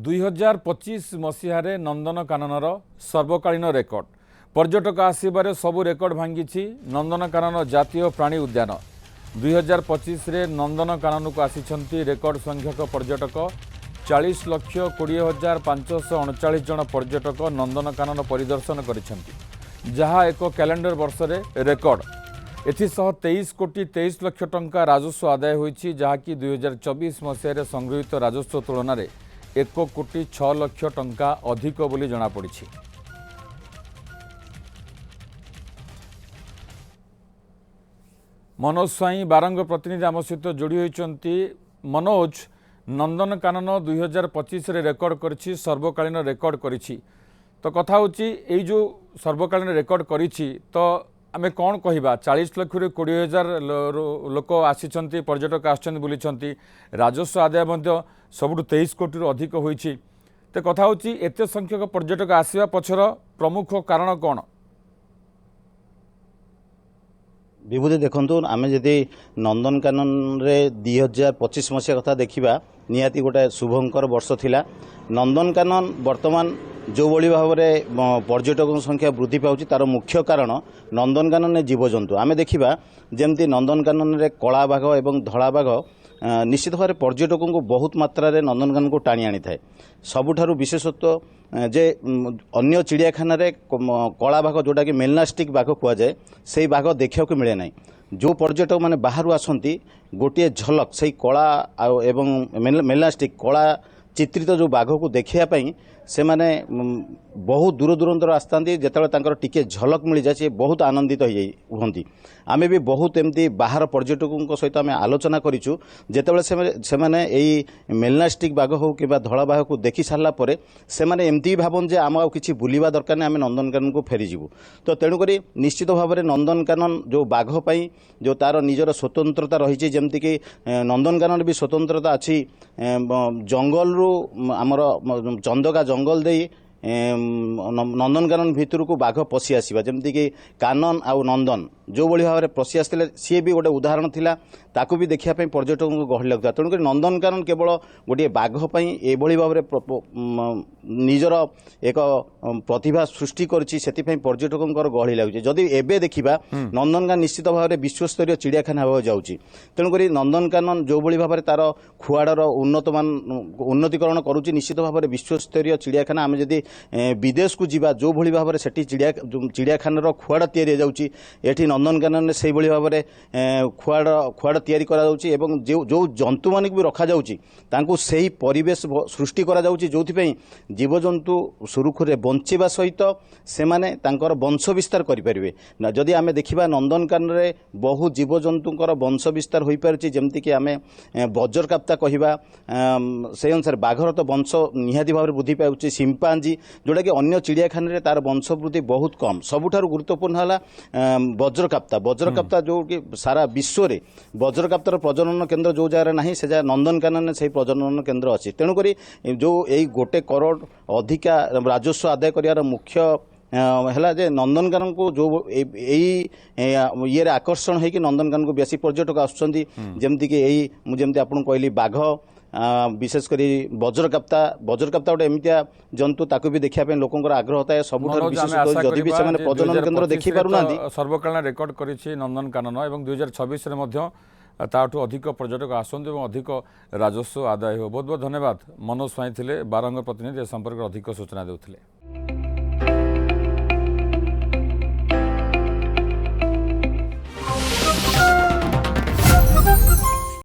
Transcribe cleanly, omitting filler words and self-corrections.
2025 ମସିହାରେ ନନ୍ଦନକାନନର ସର୍ବକାଳୀନ ରେକର୍ଡ ପର୍ଯ୍ୟଟକ ଆସିବାରେ ସବୁ ରେକର୍ଡ ଭାଙ୍ଗିଛି ନନ୍ଦନକାନନ ଜାତୀୟ ପ୍ରାଣୀ ଉଦ୍ୟାନ 2025ରେ ନନ୍ଦନକାନନକୁ ଆସିଛନ୍ତି ରେକର୍ଡ ସଂଖ୍ୟକ ପର୍ଯ୍ୟଟକ 40,20,539 ଜଣ ପର୍ଯ୍ୟଟକ ନନ୍ଦନକାନନ ପରିଦର୍ଶନ କରିଛନ୍ତି ଯାହା ଏକ କ୍ୟାଲେଣ୍ଡର ବର୍ଷରେ ରେକର୍ଡ ଏଥିସହ 23,23,00,000 ଟଙ୍କା ରାଜସ୍ୱ ଆଦାୟ ହୋଇଛି ଯାହାକି 2024 ମସିହାରେ ସଂଗୃହୀତ ରାଜସ୍ୱ ତୁଳନାରେ 1,06,00,000 ଟଙ୍କା ଅଧିକ ବୋଲି ଜଣାପଡ଼ିଛି। मनोज स्वाई बारंग प्रतिनिधि आम सहित जोड़ी होती। मनोज, नंदनकानन 2025 रेकर्ड करिछि सर्वकालीन रेकर्ड करिछि तो कथा होची एई जो सर्वकालीन रेकर्ड करिछि तो आमे कौन कहवा 40 लाख रे 20,000 लोक आसिछंती पर्यटक आछंती बुलिछंती राजस्व आदाय मध्य सबुठु 23 कोटी रु अधिक होईछि तो कथा होची एते संख्यक पर्यटक आसीबा पछर प्रमुख कारण कौन? विभूति देखु आम जदि नंदनकानन रे 2025 मसीहा कथा देखा निहाती गोटे शुभंकर वर्ष थिला। नंदनकानन वर्तमान जो भली भाव में पर्यटकों संख्या वृद्धि पाउछि तार मुख्य कारण नंदनकानन जीवजंतु आम देखा जमती नंदनकानन रे कला बाघ एवं धला बाघ निश्चित भाव पर्यटकों को बहुत मात्रा रे नंदनकानन को टाणी आनी थाए। सबुठारु विशेषत्व जे अन्य चिड़ियाखाना रे कला बाघ जोटा कि मेलनास्टिक बाघ कुआ जाए से बाघ देखा को मिले ना। जो पर्यटक माने बाहर आसती गोटे झलक से कला एवं मेलनास्टिक कला चित्रित जो बाघ को देखापी से माने बहुत दूर दूरांतर आसता जिते टिके झलक मिल जाए बहुत आनंदित होती। आमे भी बहुत एमती बाहर पर्यटकों सहित आम आलोचना करूँ जिते मैंने मेलनास्टिक बाघ हो कि धला बाघ को देखी सारापर से एमती भावन जे आम कि बुलवा दरकार नहीं आम नंदनकानन को फेरीजु। तो तेणुक निश्चित भाव में नंदनकानन जो बाघपाई जो तार निजर स्वतंत्रता रही जमतीक नंदनकानन भी स्वतंत्रता अच्छी जंगल रु आमर चंदका जंगल दे नंदनकानन भितर को बाघ पशि आसवा जमतीक कानन आउ नंदन जो भली भाव में पशि आसते सी भी गोटे उदाहरण थिला ताकू भी देखापी पर्यटकों को गहली लगता। तेणुक नंदनकानन केवल गोटे बाघपाई एभली भाव में निजर एक प्रतिभा सृष्टि करछि सेतिपई पर्यटकों गहली लगुच। जदि एबे देखिबा नंदनकानन निश्चित भाव में विश्वस्तरीय चिड़ियाखाना होगा जाउछि। तेणुक नंदनकानन जो भली भाव में तार खुआड़र उन्नतीकरण करुछि निश्चित भाव में विश्वस्तरीय चिड़ियाखाना आम जदि विदेश को जीवा जो भली भाव में सेठी चिड़ियाखानार खुआड़ तैयारी जाउछि एठी नंदनकानन से भली भाव में खुआड़ तैयारी करा जाउछि एवं जो जंतु मानक भी रखा जाउछि तांकु सही परिवेश सृष्टि करा जाउछि जोथिपई जीवजंतु सुरुखुरे बंचिबा सहित से माने तांकर वंश विस्तार करि परिबे। जदि आमे देखिबा नंदनकानन रे बहु जीवजंतुंकर वंश विस्तार होई पारछि जेमति कि आमे बज्रकाप्ता कहिबा से अनुसार बाघर तो वंश निहाती भाव में वृद्धि पाउछि। सिंपांजी जोटा कि अन्य चिड़ियाखाना रे तार वंश वृद्धि बहुत कम। सबुठारु गुरुत्वपूर्ण है वज्रकाप्ता जो कि सारा विश्व रे वज्रकाप्तार प्रजनन केन्द्र जो जगह नहीं से जगह नंदनकानन से प्रजनन केन्द्र अच्छी। तेणुक जो यही 1 करोड़ अधिका राजस्व आदाय कर मुख्य है जे नंदनकानन को जो ये आकर्षण है कि नंदनकानन को बेसी पर्यटक आसुँच जमती कि यही जमती आपको कहली बाघ विशेषकर वज्रकाप्ता गोटे एमतिया जंतु ताकू भी देखापी लोक आग्रह था सब जदि भी से प्रजनन केन्द्र देखी पारना सर्वकालीन रेकर्ड करिछि नंदनकानन एवं 2026 रे मध्य ताठू अधिक पर्यटक आसंत और अधिक राजस्व आदाय हो। बहुत बहुत धन्यवाद मनोज स्वाई थिले बारंग प्रतिनिधि संपर्क अधिक सूचना देउथिले।